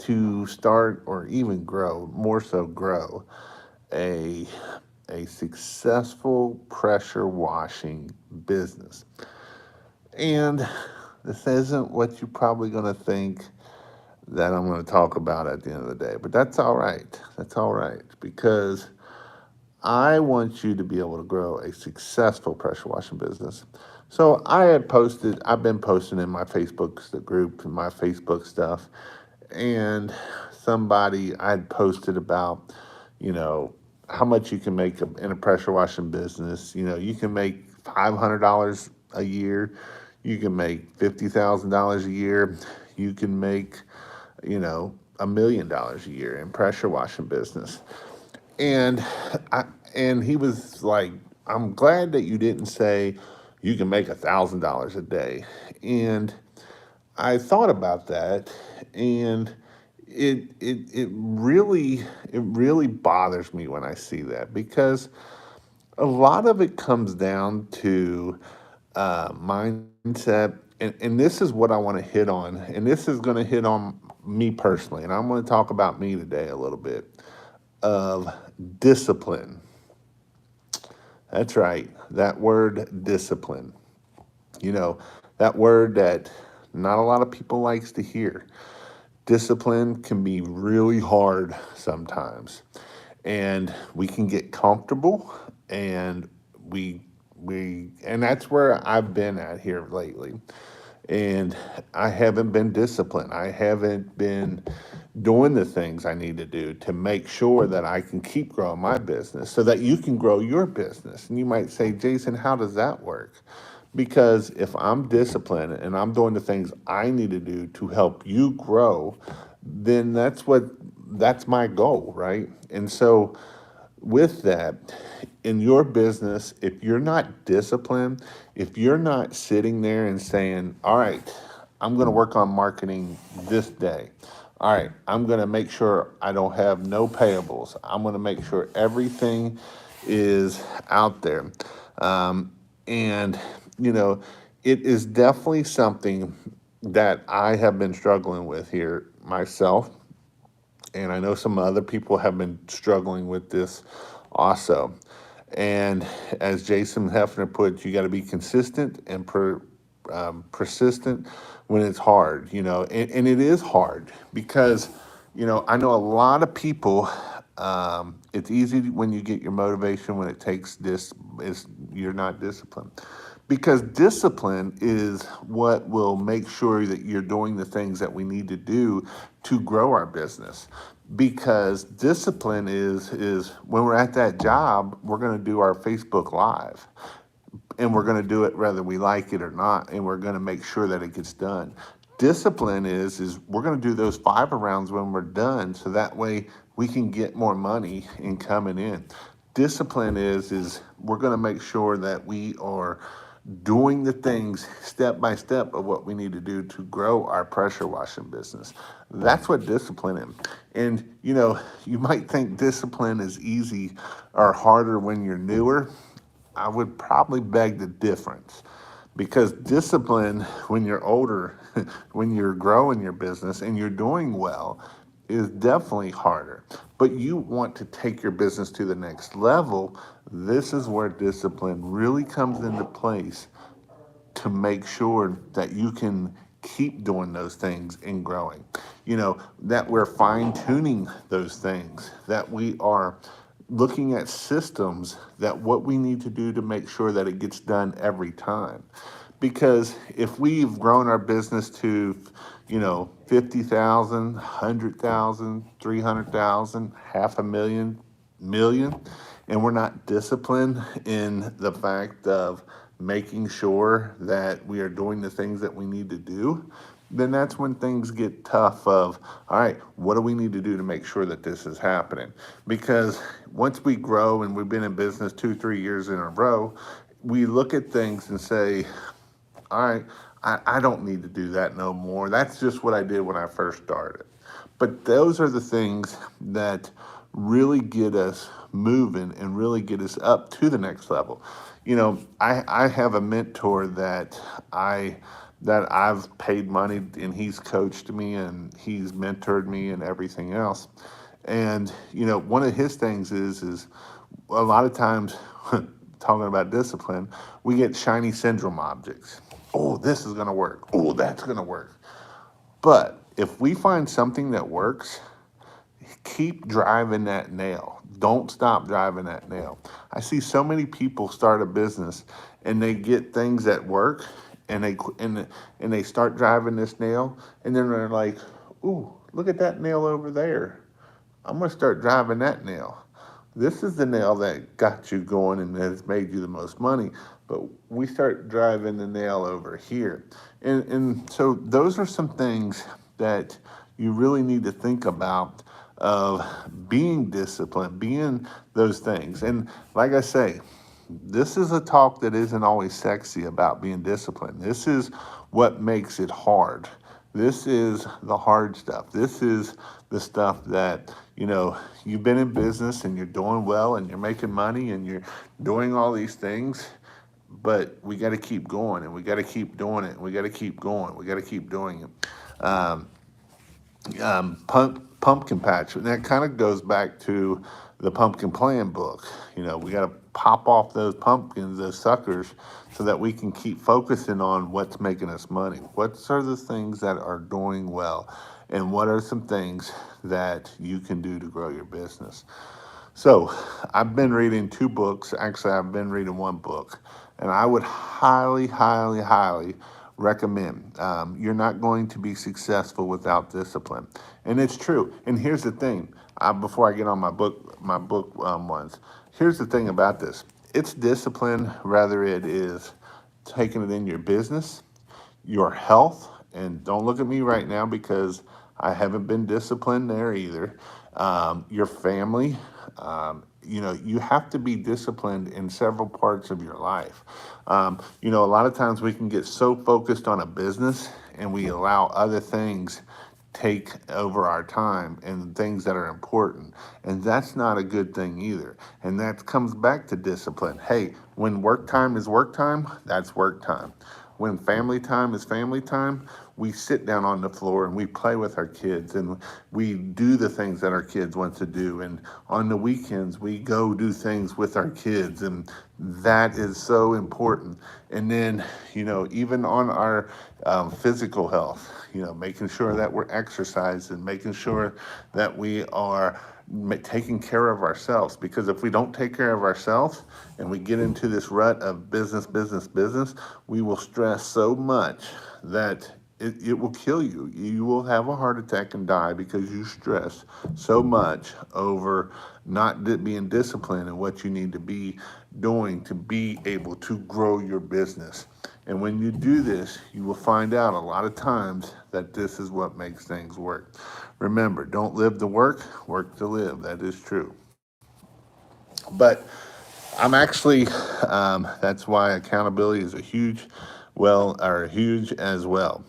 to start or even grow, more so grow, a, a successful pressure washing business. And this isn't what you're probably going to think that I'm going to talk about at the end of the day, but that's all right. That's all right because I want you to be able to grow a successful pressure washing business. So I've been posting in my Facebook group and my Facebook stuff, and somebody I had posted about, you know, how much you can make in a pressure washing business. You know, you can make $500 a year, you can make $50,000 a year, you can make, $1 million a year in pressure washing business. And I and he was like, I'm glad that you didn't say you can make $1,000 a day. And I thought about that, and it really bothers me when I see that because a lot of it comes down to mindset, and this is what I want to hit on, and this is going to hit on me personally, and I'm going to talk about me today a little bit of discipline. That's right, that word discipline. You know, that word that not a lot of people likes to hear. Discipline can be really hard sometimes. And we can get comfortable, and and that's where I've been at here lately. And I haven't been disciplined. I haven't been doing the things I need to do to make sure that I can keep growing my business so that you can grow your business. And you might say, Jason, how does that work? Because if I'm disciplined and I'm doing the things I need to do to help you grow, then that's my goal, right? And so with that, in your business, if you're not disciplined, if you're not sitting there and saying, all right, I'm going to work on marketing this day. All right, I'm going to make sure I don't have no payables. I'm going to make sure everything is out there. Um, and, you know, it is definitely something that I have been struggling with here myself, and I know some other people have been struggling with this also. And as Jason Hefner put, you got to be consistent and persistent when it's hard, and it is hard because, I know a lot of people. It's easy when you get your motivation when it takes this, is you're not disciplined. Because discipline is what will make sure that you're doing the things that we need to do to grow our business. Because discipline is when we're at that job, we're going to do our Facebook Live, and we're going to do it whether we like it or not, and we're going to make sure that it gets done. Discipline is we're going to do those fiber rounds when we're done, so that way we can get more money in coming in. Discipline is we're going to make sure that we are doing the things step by step of what we need to do to grow our pressure washing business. That's what discipline is. And you might think discipline is easy or harder when you're newer. I would probably beg the difference, because discipline when you're older, when you're growing your business and you're doing well, is definitely harder. But you want to take your business to the next level. This is where discipline really comes into place to make sure that you can keep doing those things and growing. That we're fine tuning those things, that we are looking at systems, that what we need to do to make sure that it gets done every time. Because if we've grown our business to, 50,000, 100,000, 300,000, half a million, and we're not disciplined in the fact of making sure that we are doing the things that we need to do, then that's when things get tough of, all right, what do we need to do to make sure that this is happening? Because once we grow and we've been in business 2-3 years in a row, we look at things and say, all right, I don't need to do that no more. That's just what I did when I first started. But those are the things that really get us moving and really get us up to the next level. I have a mentor that I that I've paid money and he's coached me and he's mentored me and everything else. And one of his things is a lot of times talking about discipline, we get shiny syndrome objects. Oh, this is going to work. Oh, that's going to work. But if we find something that works, keep driving that nail. Don't stop driving that nail. I see so many people start a business and they get things that work and they start driving this nail and then they're like, "Ooh, look at that nail over there. I'm going to start driving that nail." This is the nail that got you going and has made you the most money, but we start driving the nail over here. And so those are some things that you really need to think about of being disciplined, being those things. And like I say, this is a talk that isn't always sexy about being disciplined. This is what makes it hard. This is the hard stuff. This is the stuff that, you've been in business and you're doing well and you're making money and you're doing all these things, but we got to keep going and we got to keep doing it. And we got to keep going. We got to keep doing it. Pumpkin patch, and that kind of goes back to the pumpkin plan book. We got to pop off those pumpkins, those suckers, so that we can keep focusing on what's making us money. What are the things that are doing well, and what are some things that you can do to grow your business? So I've been reading two books. Actually, I've been reading one book, and I would highly, highly, highly recommend. You're not going to be successful without discipline, and it's true. And here's the thing: before I get on my book ones, here's the thing about this: it's discipline, whether it is taking it in your business, your health, and don't look at me right now because I haven't been disciplined there either. Your family, you have to be disciplined in several parts of your life. A lot of times we can get so focused on a business and we allow other things take over our time and things that are important. And that's not a good thing either. And that comes back to discipline. Hey, when work time is work time, that's work time. When family time is family time, we sit down on the floor and we play with our kids and we do the things that our kids want to do. And on the weekends, we go do things with our kids. And that is so important. And then, even on our physical health, making sure that we're exercising, making sure that we are taking care of ourselves, because if we don't take care of ourselves and we get into this rut of business, business, business, we will stress so much that it will kill you. You will have a heart attack and die because you stress so much over not being disciplined in what you need to be doing to be able to grow your business. And when you do this, you will find out a lot of times that this is what makes things work. Remember, don't live to work, work to live. That is true. But I'm actually, that's why accountability is a huge as well.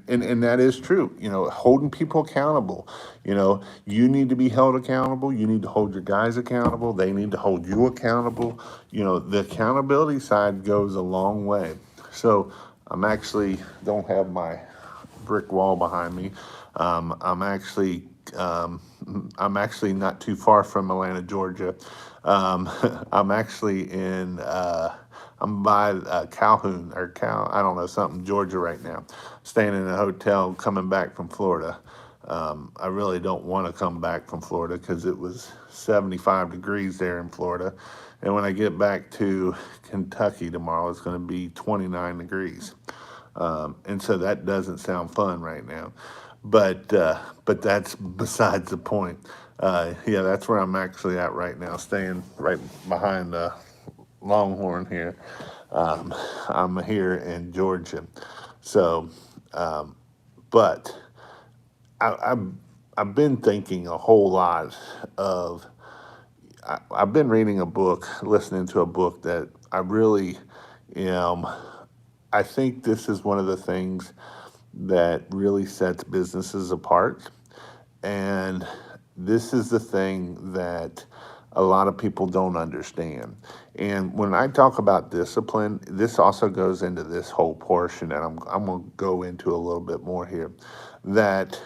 And that is true. Holding people accountable. You need to be held accountable. You need to hold your guys accountable. They need to hold you accountable. The accountability side goes a long way. So I'm actually don't have my brick wall behind me. Um, I'm actually um, I'm actually not too far from Atlanta, Georgia. Um, I'm actually in I'm by Calhoun or I don't know, something, Georgia right now. Staying in a hotel, coming back from Florida. I really don't want to come back from Florida because it was 75 degrees there in Florida. And when I get back to Kentucky tomorrow, it's going to be 29 degrees. And so that doesn't sound fun right now, but that's besides the point. Yeah, that's where I'm actually at right now, staying right behind Longhorn here. Um, I'm here in Georgia, so but I, I've I've been thinking a whole lot of. I've been reading a book, listening to a book that I really am. I think this is one of the things that really sets businesses apart. And this is the thing that a lot of people don't understand. And when I talk about discipline, this also goes into this whole portion that I'm going to go into a little bit more here. That,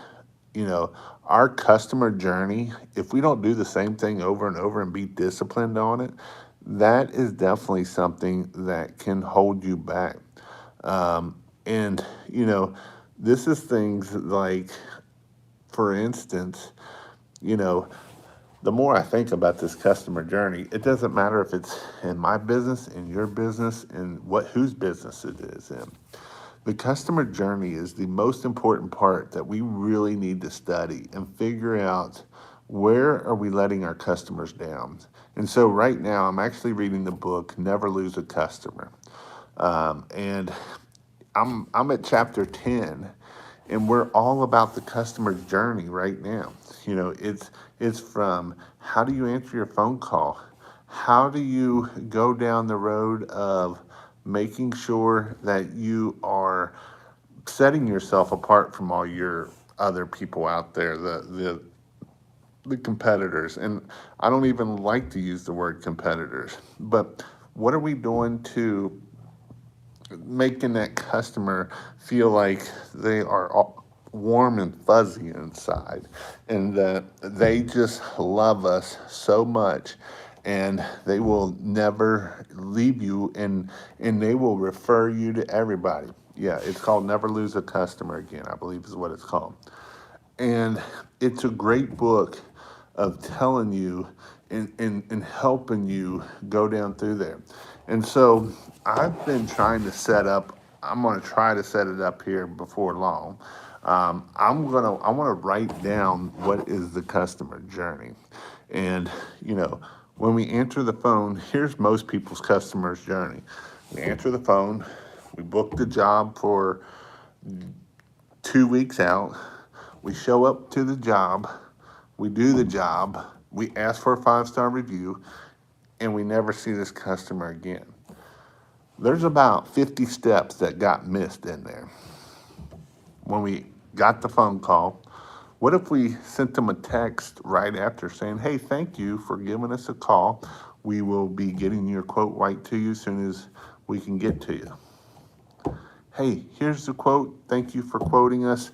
you know, our customer journey, if we don't do the same thing over and over and be disciplined on it, that is definitely something that can hold you back. And, you know, this is things like, for instance, you know, the more I think about this customer journey, it doesn't matter if it's in my business, in your business, in what whose business it is in. The customer journey is the most important part that we really need to study and figure out where are we letting our customers down. And so right now I'm actually reading the book Never Lose a Customer. And I'm at chapter 10, and we're all about the customer journey right now. You know, it's from how do you answer your phone call? How do you go down the road of making sure that you are setting yourself apart from all your other people out there, the competitors. And I don't even like to use the word competitors, but what are we doing to making that customer feel like they are all warm and fuzzy inside, and that they just love us so much, and they will never leave you, and they will refer you to everybody. Yeah, it's called Never Lose a Customer Again, I believe is what it's called. And it's a great book of telling you and helping you go down through there. And so I've been trying to set up, I'm going to try to set it up here before long. I want to write down what is the customer journey. And, you know, when we answer the phone, here's most people's customer's journey. We answer the phone, we book the job for 2 weeks out. We show up to the job, we do the job, we ask for a 5-star review, and we never see this customer again. There's about 50 steps that got missed in there. When we got the phone call, what if we sent them a text right after saying, hey, thank you for giving us a call. We will be getting your quote right to you as soon as we can get to you. Hey, here's the quote. Thank you for quoting us.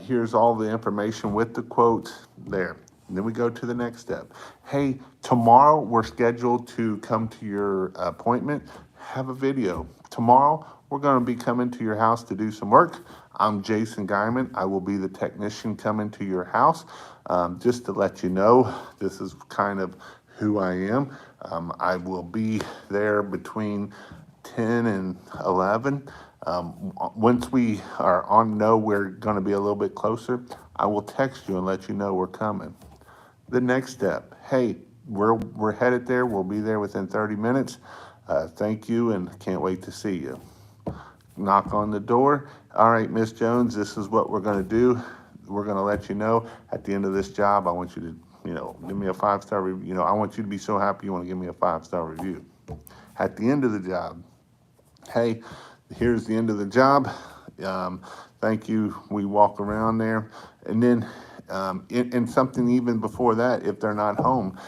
Here's all the information with the quote there. And then we go to the next step. Hey, tomorrow we're scheduled to come to your appointment. Have a video. Tomorrow we're going to be coming to your house to do some work. I'm Jason Guyman. I will be the technician coming to your house. Just to let you know, this is kind of who I am. I will be there between 10 and 11. Once we are on know we're going to be a little bit closer, I will text you and let you know we're coming. The next step, hey, we're headed there. We'll be there within 30 minutes. Thank you and can't wait to see you. Knock on the door. All right, Miss Jones, this is what we're going to do. We're going to let you know at the end of this job, I want you to, you know, give me a 5-star review. You know, I want you to be so happy you want to give me a 5-star review. At the end of the job, hey, here's the end of the job. Thank you. We walk around there. And then, and something even before that, if they're not home,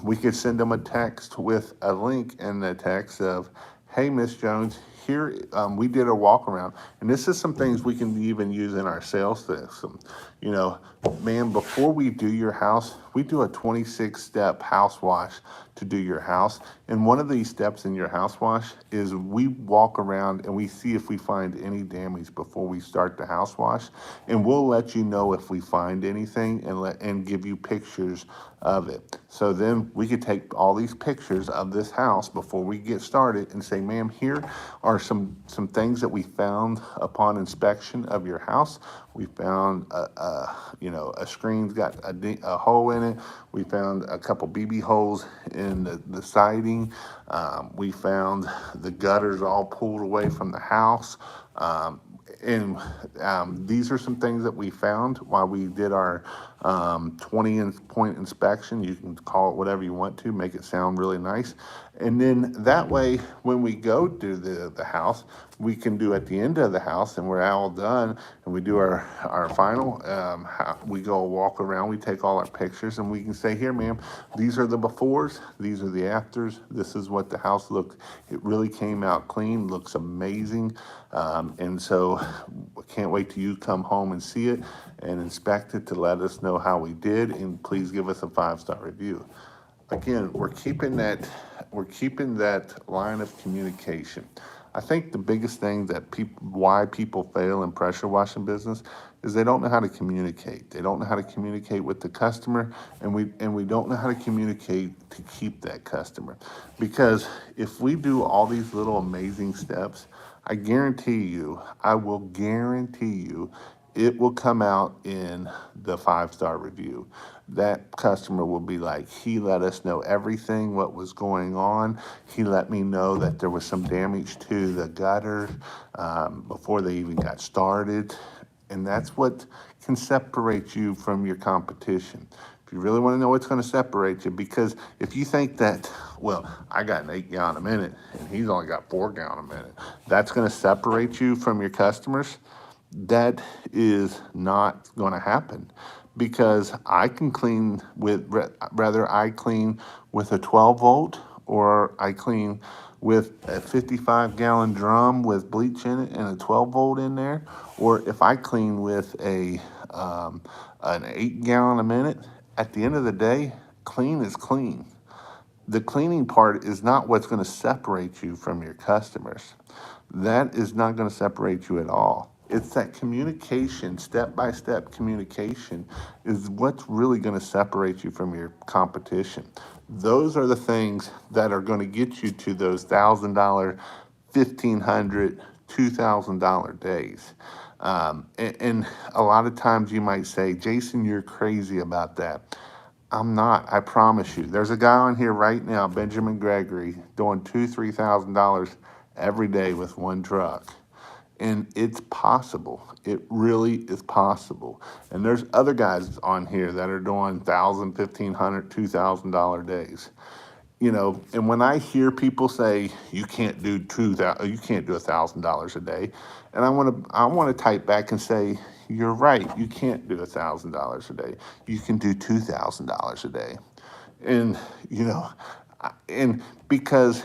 we could send them a text with a link in the text of, hey, Miss Jones, here, we did a walk around. And this is some things we can even use in our sales system. You know, man, before we do your house, we do a 26-step house wash to do your house. And one of these steps in your house wash is we walk around and we see if we find any damage before we start the house wash. And we'll let you know if we find anything and give you pictures of it. So then we could take all these pictures of this house before we get started and say, ma'am, here are some things that we found upon inspection of your house. We found a screen's got a hole in it. We found a couple BB holes in the siding. We found the gutters all pulled away from the house. And these are some things that we found while we did our 20-point inspection. You can call it whatever you want to, make it sound really nice. And then that way, when we go to the house, we can do at the end of the house, and we're all done, and we do our final, we go walk around, we take all our pictures, and we can say, here, ma'am, these are the befores, these are the afters, this is what the house looked. It really came out clean, looks amazing. And so I can't wait till you come home and see it and inspect it to let us know how we did, and please give us a 5-star review. Again, we're keeping that line of communication. I think the biggest thing that why people fail in pressure washing business is they don't know how to communicate. They don't know how to communicate with the customer, and we don't know how to communicate to keep that customer. Because if we do all these little amazing steps, I will guarantee you, it will come out in the 5-star review. That customer will be like, he let us know everything, what was going on. He let me know that there was some damage to the gutter before they even got started. And that's what can separate you from your competition. If you really want to know what's going to separate you, because if you think that, well, I got an 8-gallon a minute and he's only got 4-gallon a minute, that's going to separate you from your customers. That is not going to happen, because I can clean with, rather I clean with a 12 volt, or I clean with a 55-gallon drum with bleach in it and a 12 volt in there, or if I clean with an 8-gallon a minute. At the end of the day, clean is clean. The cleaning part is not what's going to separate you from your customers. That is not going to separate you at all. It's that communication, step-by-step communication, is what's really going to separate you from your competition. Those are the things that are going to get you to those $1,000, $1,500, $2,000 days. And a lot of times you might say, Jason, you're crazy about that. I'm not. I promise you. There's a guy on here right now, Benjamin Gregory, doing $2,000, $3,000 every day with one truck. And it's possible. It really is possible. And there's other guys on here that are doing $1,000, $1,500, $2,000 days. And when I hear people say you can't do $1,000 a day, and I want to type back and say, you're right, you can't do $1,000 a day. You can do $2,000 a day. And and because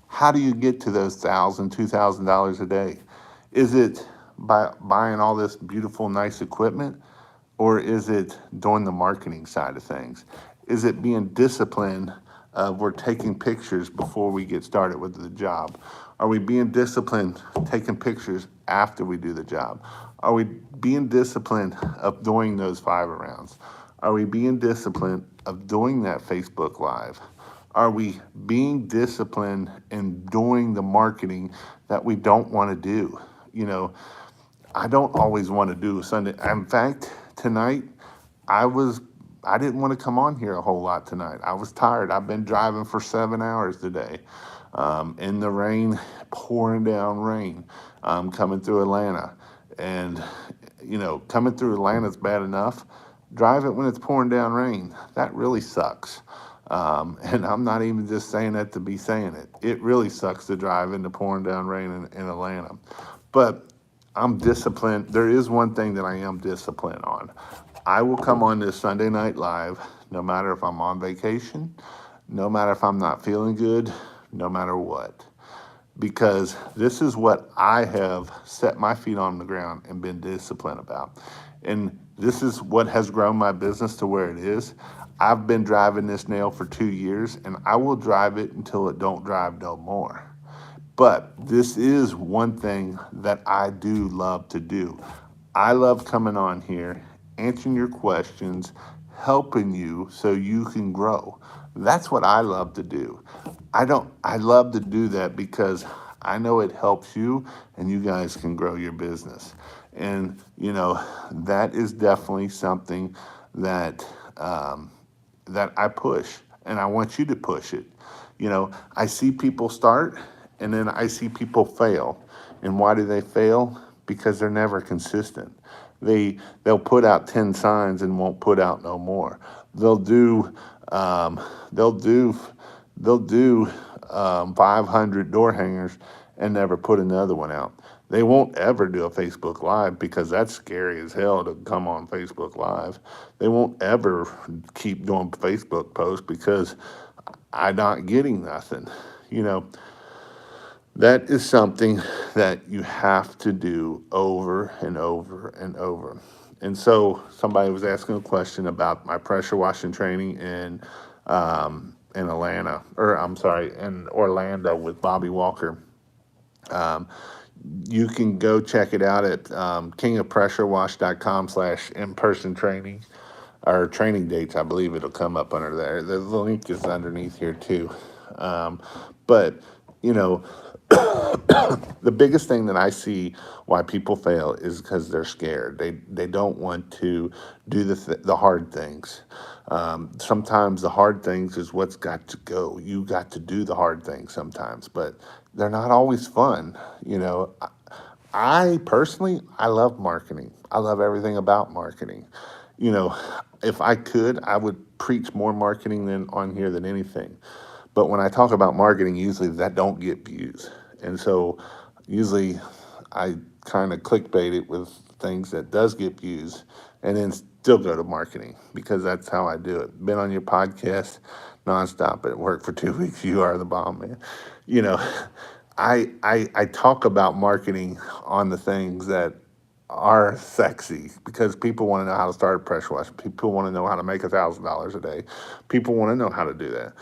how do you get to those $1,000, $2,000 a day? Is it by buying all this beautiful, nice equipment? Or is it doing the marketing side of things? Is it being disciplined? We're taking pictures before we get started with the job. Are we being disciplined, taking pictures after we do the job? Are we being disciplined of doing those 5 rounds? Are we being disciplined of doing that Facebook Live? Are we being disciplined in doing the marketing that we don't want to do? I don't always want to do Sunday. In fact, tonight, I didn't want to come on here a whole lot tonight. I was tired. I've been driving for 7 hours today, in the rain, pouring down rain, coming through Atlanta. And, coming through Atlanta's bad enough. Drive it when it's pouring down rain. That really sucks. And I'm not even just saying that to be saying it. It really sucks to drive in the pouring down rain in Atlanta. But I'm disciplined. There is one thing that I am disciplined on. I will come on this Sunday Night Live, no matter if I'm on vacation, no matter if I'm not feeling good, no matter what. Because this is what I have set my feet on the ground and been disciplined about. And this is what has grown my business to where it is. I've been driving this nail for 2 years, and I will drive it until it don't drive no more. But this is one thing that I do love to do. I love coming on here, answering your questions, helping you so you can grow. That's what I love to do. I love to do that because I know it helps you and you guys can grow your business. And, that is definitely something that, that I push, and I want you to push it. I see people start, and then I see people fail. And why do they fail? Because they're never consistent. They'll put out 10 signs and won't put out no more. They'll do 500 door hangers and never put another one out. They won't ever do a Facebook Live because that's scary as hell to come on Facebook Live. They won't ever keep doing Facebook posts because I'm not getting nothing. You know, that is something that you have to do over and over and over. And so somebody was asking a question about my pressure washing training in Atlanta, or I'm sorry, in Orlando with Bobby Walker. Um, you can go check it out at kingofpressurewash.com/in-person training or training dates. I believe it'll come up under there. The link is underneath here too. Um, but you know, the biggest thing that I see why people fail is because they're scared. They don't want to do the hard things. Sometimes the hard things is what's got to go. You got to do the hard things sometimes, but they're not always fun. You know, I personally, I love marketing. I love everything about marketing. You know, if I could, I would preach more marketing than on here than anything. But when I talk about marketing, usually that don't get views. And so usually I kind of clickbait it with things that does get views and then still go to marketing because that's how I do it. Been on your podcast nonstop at work for 2 weeks. You are the bomb, man. You know, I talk about marketing on the things that are sexy because people want to know how to start a pressure wash. People want to know how to make $1,000 a day. People want to know how to do that.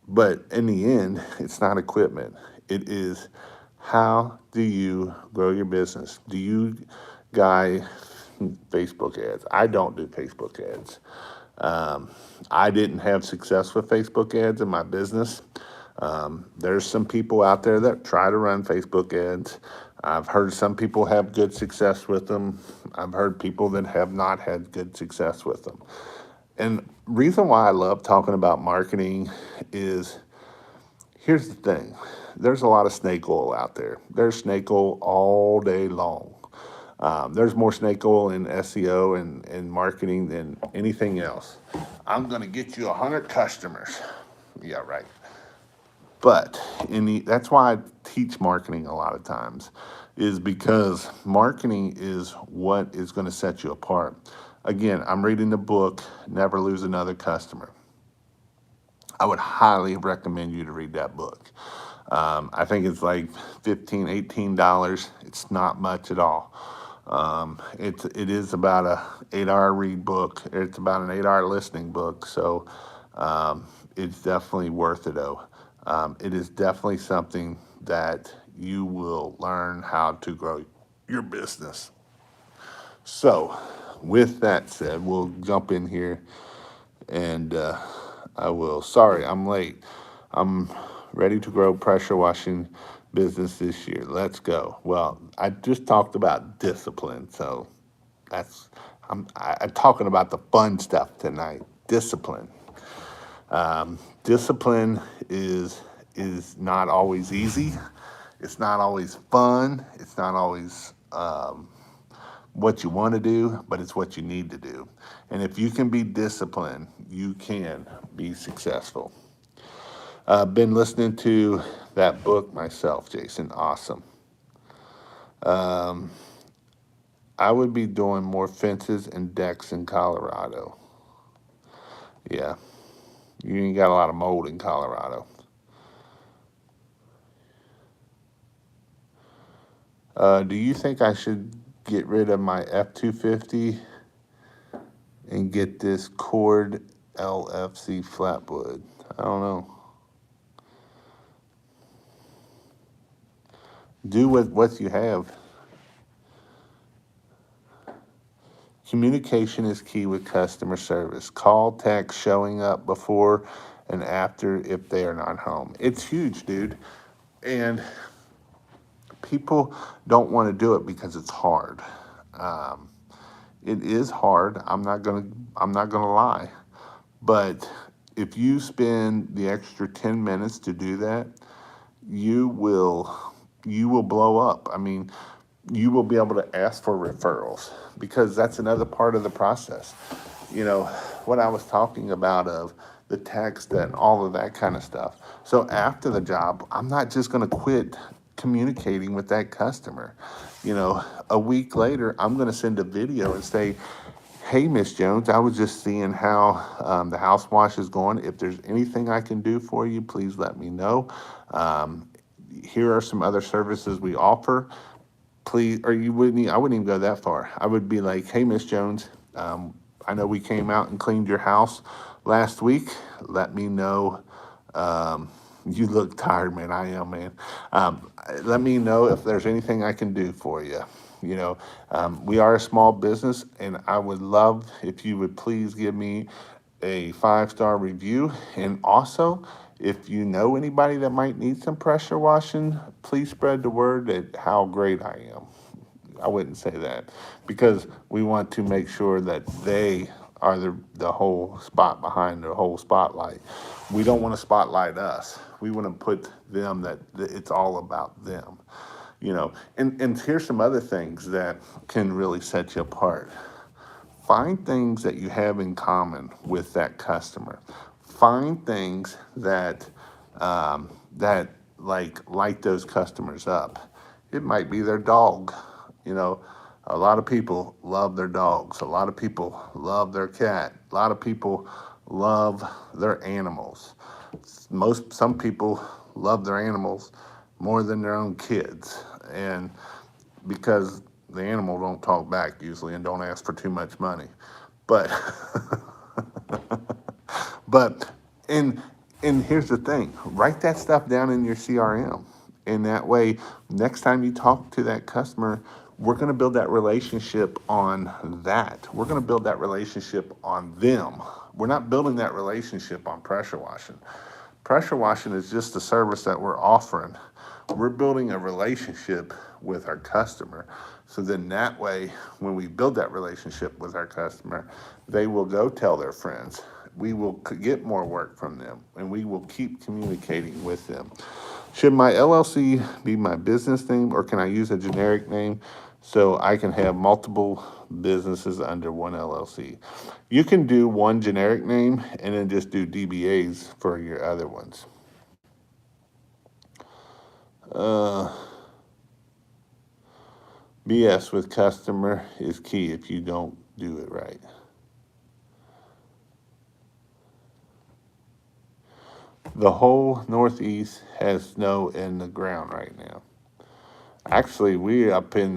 But in the end, it's not equipment. It is how do you grow your business? Do you guy Facebook ads? I don't do Facebook ads. Um, I didn't have success with Facebook ads in my business. There's some people out there that try to run Facebook ads. I've heard some people have good success with them. I've heard people that have not had good success with them. And reason why I love talking about marketing is here's the thing. There's a lot of snake oil out there. There's snake oil all day long. There's more snake oil in SEO and marketing than anything else. I'm going to get you 100 customers. Yeah, right. But that's why I teach marketing a lot of times, is because marketing is what is going to set you apart. Again, I'm reading the book, Never Lose Another Customer. I would highly recommend you to read that book. I think it's like $15, $18. It's not much at all. It is about a 8-hour read book. It's about an 8-hour listening book. So it's definitely worth it though. It is definitely something that you will learn how to grow your business. So with that said, we'll jump in here and I will. Sorry, I'm late. I'm ready to grow pressure washing business this year. Let's go. Well, I just talked about discipline, so that's I'm talking about the fun stuff tonight. Discipline. Discipline is not always easy. It's not always fun. It's not always what you want to do, but it's what you need to do. And if you can be disciplined, you can be successful. I've been listening to that book myself, Jason. Awesome. Um, I would be doing more fences and decks in Colorado. Yeah, you ain't got a lot of mold in Colorado. Do you think I should get rid of my F-250 and get this Cord LFC flatwood? I don't know. Do with what you have. Communication is key with customer service. Call, text, showing up before and after if they are not home. It's huge, dude. And people don't want to do it because it's hard. Um, it is hard. I'm not gonna lie. But if you spend the extra 10 minutes to do that, you will you will blow up. I mean, you will be able to ask for referrals because that's another part of the process. You know, what I was talking about of the text and all of that kind of stuff. So after the job, I'm not just going to quit communicating with that customer. You know, a week later, I'm going to send a video and say, "Hey, Miss Jones, I was just seeing how the house wash is going. If there's anything I can do for you, please let me know. Um, Here are some other services we offer. Please," or I wouldn't even go that far. I would be like, "Hey, Miss Jones, I know we came out and cleaned your house last week. Let me know." You look tired, man. I am, man. Let me know if there's anything I can do for you. You know, we are a small business, and I would love if you would please give me a 5-star review. And also, if you know anybody that might need some pressure washing, please spread the word that how great I am. I wouldn't say that, because we want to make sure that they are the whole spot behind the whole spotlight. We don't want to spotlight us. We want to put them that it's all about them. You know, and here's some other things that can really set you apart. Find things that you have in common with that customer. Find things that like light those customers up. It might be their dog. You know, a lot of people love their dogs. A lot of people love their cat. A lot of people love their animals. Some people love their animals more than their own kids, and because the animal don't talk back usually and don't ask for too much money. But but and and here's the thing: write that stuff down in your CRM, and that way, next time you talk to that customer, we're going to build that relationship on that. We're going to build that relationship on them. We're not building that relationship on pressure washing. Pressure washing is just a service that we're offering. We're building a relationship with our customer. So then that way, when we build that relationship with our customer, they will go tell their friends. We will get more work from them, and we will keep communicating with them. Should my LLC be my business name, or can I use a generic name so I can have multiple businesses under one LLC? You can do one generic name and then just do DBAs for your other ones. Uh, BS with customer is key if you don't do it right. The whole Northeast has snow in the ground right now. Actually, we up in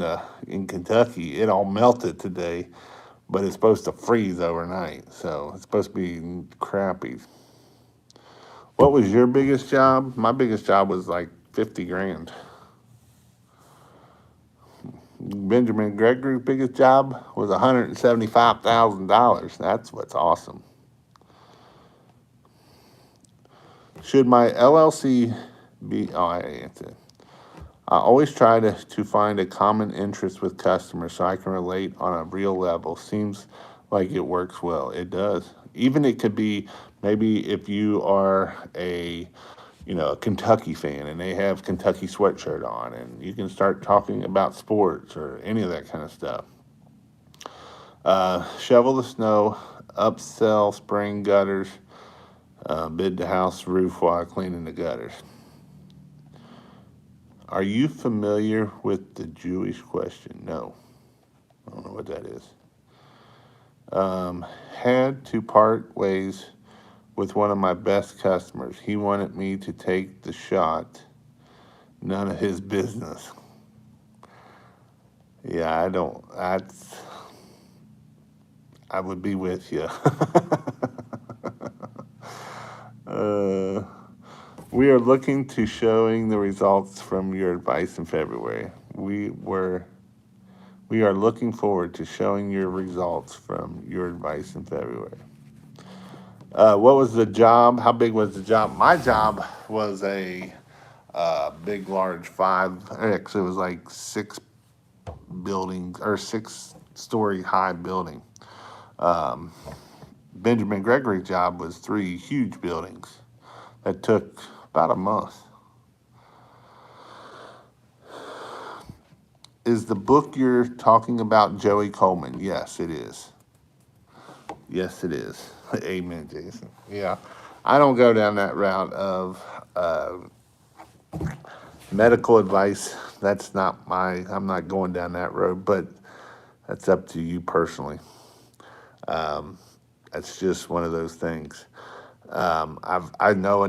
Kentucky, it all melted today, but it's supposed to freeze overnight, so it's supposed to be crappy. What was your biggest job? My biggest job was like 50 grand. Benjamin Gregory's biggest job was $175,000. That's what's awesome. Should my LLC be? Oh, I answered. I always try to find a common interest with customers so I can relate on a real level. Seems like it works well. It does. Even it could be maybe if you are a Kentucky fan and they have Kentucky sweatshirt on, and you can start talking about sports or any of that kind of stuff. Shovel the snow, upsell spring gutters, bid the house roof while cleaning the gutters. Are you familiar with the Jewish question? No, I don't know what that is. Had to part ways with one of my best customers. He wanted me to take the shot. None of his business. Yeah, I don't. I would be with you. uh, we are looking to showing the results from your advice in February. We are looking forward to showing your results from your advice in February. What was the job? How big was the job? My job was a big, large five. Actually, it was like six buildings or 6-story high building. Um, Benjamin Gregory's job was 3 huge buildings that took about a month. Is the book you're talking about Joey Coleman? Yes, it is. Yes, it is. Amen, Jason. Yeah. I don't go down that route of Medical advice, that's not I'm not going down that road, but that's up to you personally. Um, that's just one of those things. I know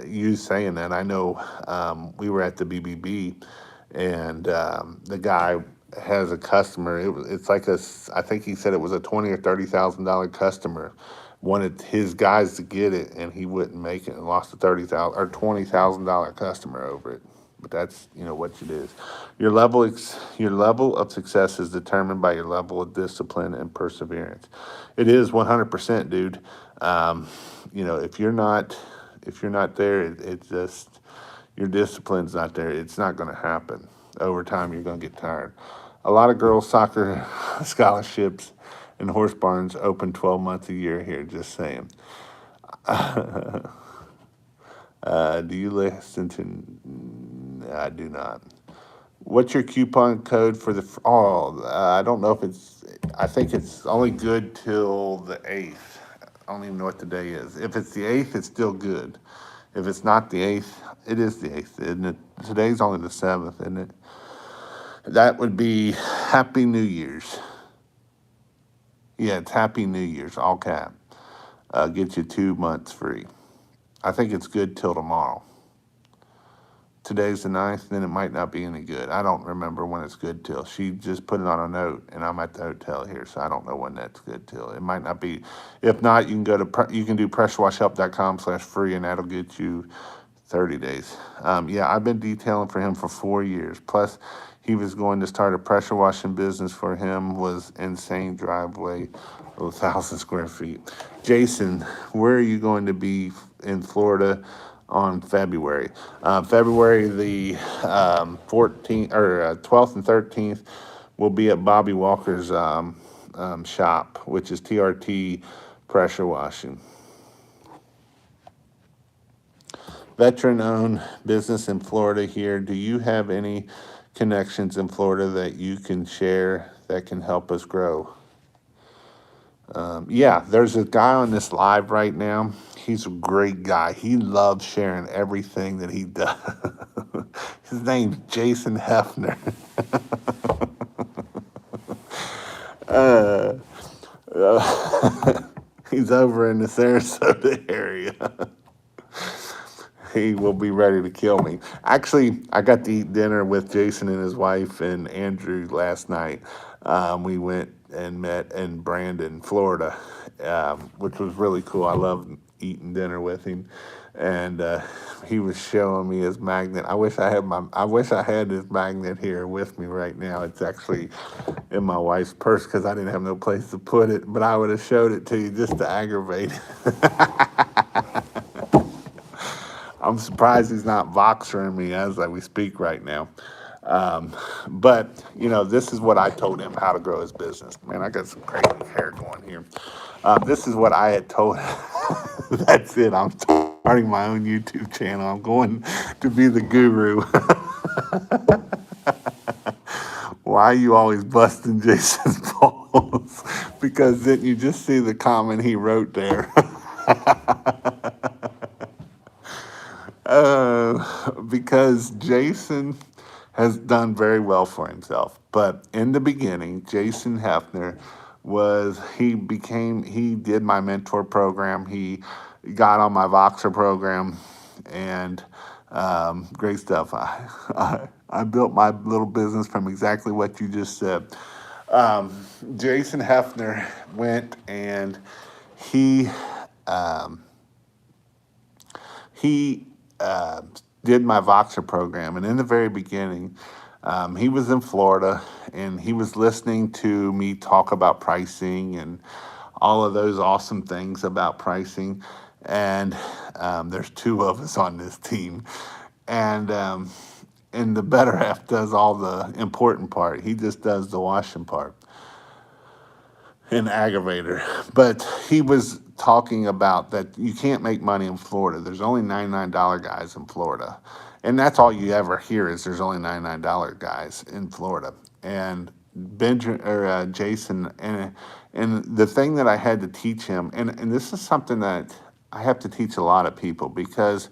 you saying that. I know we were at the BBB, and the guy has a customer. It's like I think he said it was a $20,000 or $30,000 customer. Wanted his guys to get it, and he wouldn't make it, and lost a $20,000 customer over it. But that's what it is. Your level of success is determined by your level of discipline and perseverance. It is 100%, dude. Um, if you're not there, it's just your discipline's not there. It's not going to happen. Over time, you're going to get tired. A lot of girls' soccer scholarships and horse barns open 12 months a year here. Just saying. Do you listen to? I do not. What's your coupon code for the? I don't know if it's. I think it's only good till the 8th. I don't even know what the day is. If it's the 8th, it's still good. If it's not the 8th, it is the 8th, isn't it? Today's only the 7th, isn't it? That would be Happy New Year's. Yeah, it's Happy New Year's, all cap. Get you 2 months free. I think it's good till tomorrow. Today's the 9th, then it might not be any good. I don't remember when it's good till. She just put it on a note, and I'm at the hotel here, so I don't know when that's good till. It might not be. If not, you can you can do pressurewashhelp.com/free, and that'll get you 30 days. Yeah, I've been detailing for him for 4 years. Plus, he was going to start a pressure washing business for him. Was insane driveway, 1,000 square feet. Jason, where are you going to be in Florida on February? February the 14th or 12th and 13th will be at Bobby Walker's shop, which is TRT Pressure Washing. Veteran owned business in Florida here. Do you have any connections in Florida that you can share that can help us grow? Yeah, there's a guy on this live right now. He's a great guy. He loves sharing everything that he does. His name's Jason Hefner. uh, he's over in the Sarasota area. He will be ready to kill me. Actually, I got to eat dinner with Jason and his wife and Andrew last night. We went and met in Brandon, Florida, which was really cool. I love eating dinner with him, and he was showing me his magnet. I wish I had his magnet here with me right now. It's actually in my wife's purse because I didn't have no place to put it. But I would have showed it to you just to aggravate. I'm surprised he's not voxering me as we speak right now. But this is what I told him how to grow his business. Man, I got some crazy hair going here. This is what I had told him. That's it. I'm starting my own YouTube channel. I'm going to be the guru. Why are you always busting Jason's balls? Because then you just see the comment he wrote there. Because Jason has done very well for himself. But in the beginning, Jason Hefner he did my mentor program. He got on my Voxer program, and great stuff. I built my little business from exactly what you just said. Jason Hefner went and he um, he did my Voxer program. And in the very beginning, he was in Florida and he was listening to me talk about pricing and all of those awesome things about pricing. And there's two of us on this team. And the better half does all the important part. He just does the washing part. An aggravator. But he was talking about that you can't make money in Florida. There's only $99 guys in Florida. And that's all you ever hear is there's only $99 guys in Florida. And Jason, and the thing that I had to teach him, and this is something that I have to teach a lot of people because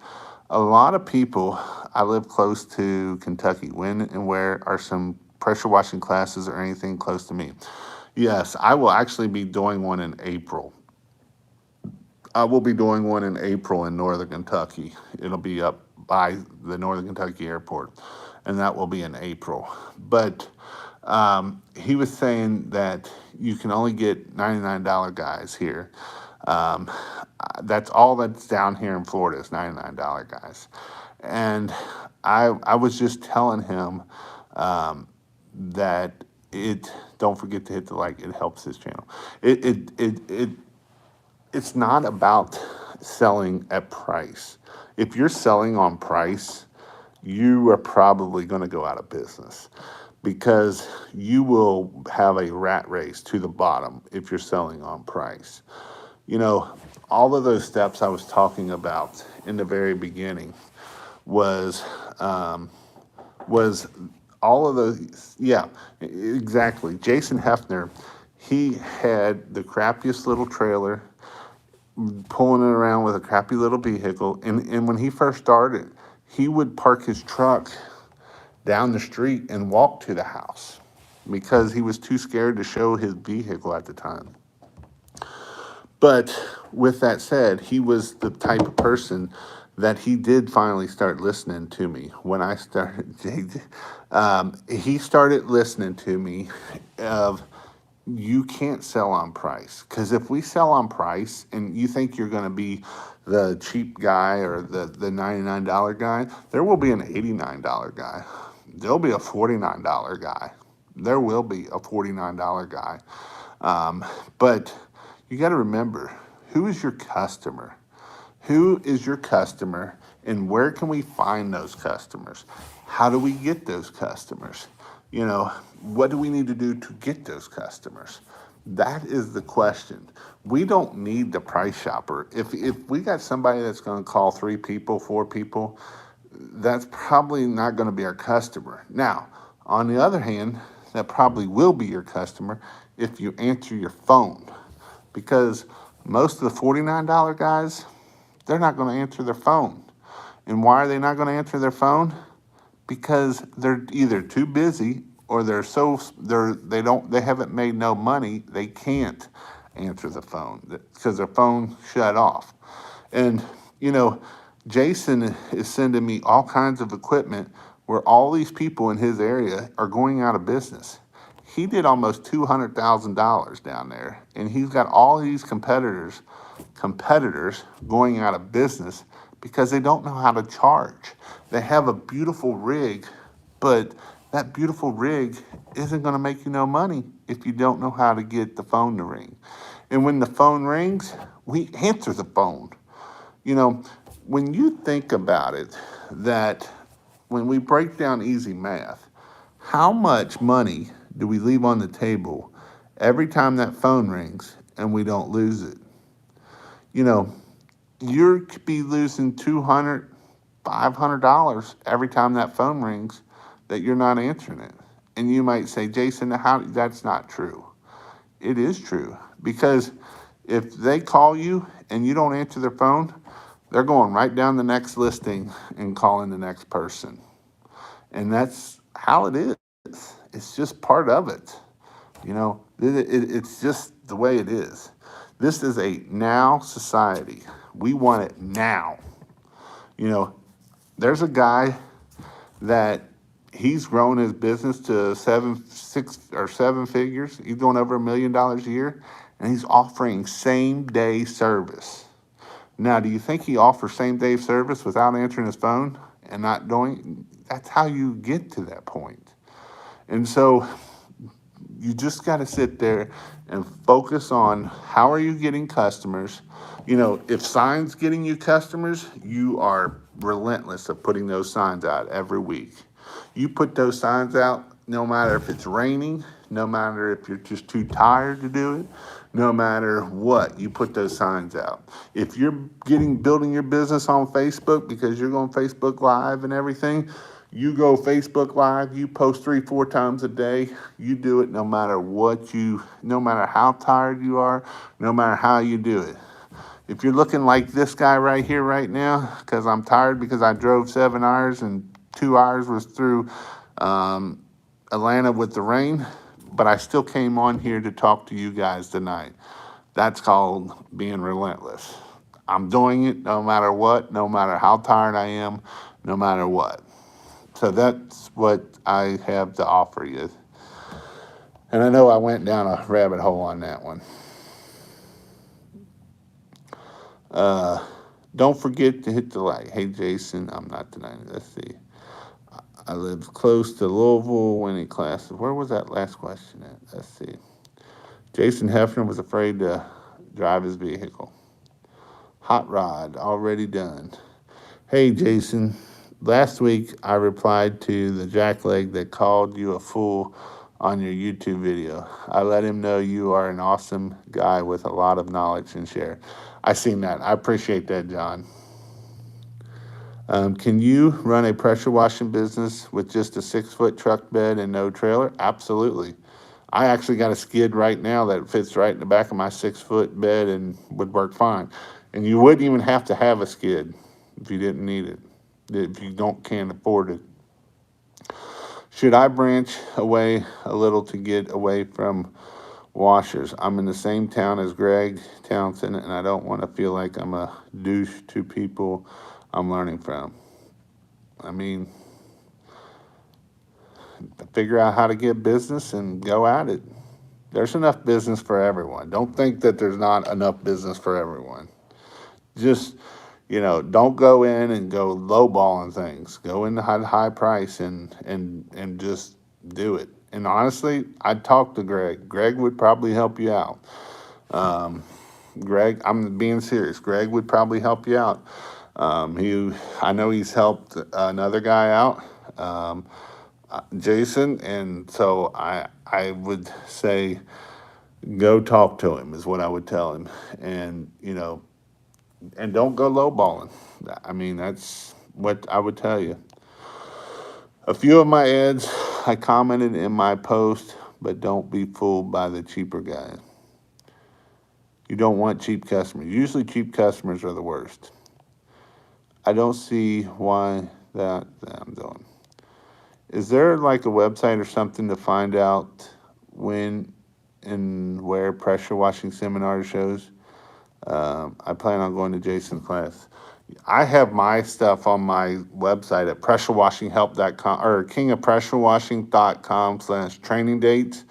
A lot of people, I live close to Kentucky. When and where are some pressure washing classes or anything close to me? Yes, I will actually be doing one in April. I will be doing one in April in Northern Kentucky. It'll be up by the Northern Kentucky airport, and that will be in April. But he was saying that you can only get $99 guys here. Um, that's all that's down here in Florida is $99 guys. And I was just telling him that it, don't forget to hit the like, it helps his channel. It's not about selling at price. If you're selling on price, you are probably going to go out of business because you will have a rat race to the bottom if you're selling on price. You know, all of those steps I was talking about in the very beginning was um, was all of those. Yeah, exactly. Jason Hefner, he had the crappiest little trailer, pulling it around with a crappy little vehicle. And when he first started, he would park his truck down the street and walk to the house because he was too scared to show his vehicle at the time. But with that said, he was the type of person that he did finally start listening to me when I started. He started listening to me of you can't sell on price, because if we sell on price and you think you're going to be the cheap guy or the $99 guy, there will be an $89 guy. There'll be a $49 guy. There will be a $49 guy. But you got to remember, who is your customer? Who is your customer, and where can we find those customers? How do we get those customers? You know, what do we need to do to get those customers? That is the question. We don't need the price shopper. If we got somebody that's going to call 3 people, 4 people, that's probably not going to be our customer. Now, on the other hand, that probably will be your customer if you answer your phone, because most of the $49 guys, they're not going to answer their phone. And why are they not going to answer their phone? Because they're either too busy or they haven't made no money. They can't answer the phone because their phone shut off. And you know, Jason is sending me all kinds of equipment where all these people in his area are going out of business. He did almost $200,000 down there, and he's got all these competitors going out of business because they don't know how to charge. They have a beautiful rig, but that beautiful rig isn't going to make you no money if you don't know how to get the phone to ring. And when the phone rings, we answer the phone. You know, when you think about it, that when we break down easy math, how much money do we leave on the table every time that phone rings and we don't lose it? You know, you could be losing $200, $500 every time that phone rings that you're not answering it. And you might say, Jason, how that's not true. It is true, because if they call you and you don't answer their phone, they're going right down the next listing and calling the next person. And that's how it is. It's just part of it. You know, it's just the way it is. This is a now society. We want it now. You know, there's a guy that he's grown his business to 7 figures. He's doing over $1 million a year, and he's offering same day service. Now, do you think he offers same day service without answering his phone and not doing? That's how you get to that point. And so you just got to sit there and focus on how are you getting customers. You know, if signs getting you customers, you are relentless of putting those signs out every week. You put those signs out no matter if it's raining, no matter if you're just too tired to do it, no matter what, you put those signs out. If you're building your business on Facebook because you're going Facebook Live and everything, you go Facebook Live, you post 3-4 times a day. You do it no matter how tired you are, no matter how you do it. If you're looking like this guy right here, right now, because I'm tired because I drove 7 hours and 2 hours was through um, Atlanta with the rain, but I still came on here to talk to you guys tonight. That's called being relentless. I'm doing it no matter what, no matter how tired I am, no matter what. So that's what I have to offer you. And I know I went down a rabbit hole on that one. Uh, don't forget to hit the like. Hey, Jason, I'm not denying it. Let's see. I live close to Louisville, winning classes. Where was that last question at? Let's see. Jason Hefner was afraid to drive his vehicle. Hot rod, already done. Hey, Jason. Last week I replied to the jackleg that called you a fool on your YouTube video. I let him know you are an awesome guy with a lot of knowledge and share. I seen that. I appreciate that, John. Can you run a pressure washing business with just a 6 foot truck bed and no trailer? Absolutely. I actually got a skid right now that fits right in the back of my 6 foot bed and would work fine. And you wouldn't even have to have a skid if you didn't need it, if you can't afford it. Should I branch away a little to get away from washers? I'm in the same town as Greg Townsend, and I don't want to feel like I'm a douche to people I'm learning from. I mean, figure out how to get business and go at it. There's enough business for everyone. Don't think that there's not enough business for everyone. Just, don't go in and go lowballing things. Go in at high price and just do it. And honestly, I'd talk to Greg. Greg would probably help you out. Um, Greg, I'm being serious. Greg would probably help you out. I know he's helped another guy out, Jason, and so I would say go talk to him is what I would tell him, and and don't go lowballing. I mean, that's what I would tell you. A few of my ads I commented in my post, but don't be fooled by the cheaper guys. You don't want cheap customers. Usually, cheap customers are the worst. I don't see why that I'm doing. Is there like a website or something to find out when and where pressure washing seminar shows? I plan on going to Jason's class. I have my stuff on my website at pressurewashinghelp.com or kingofpressurewashing.com/training dates.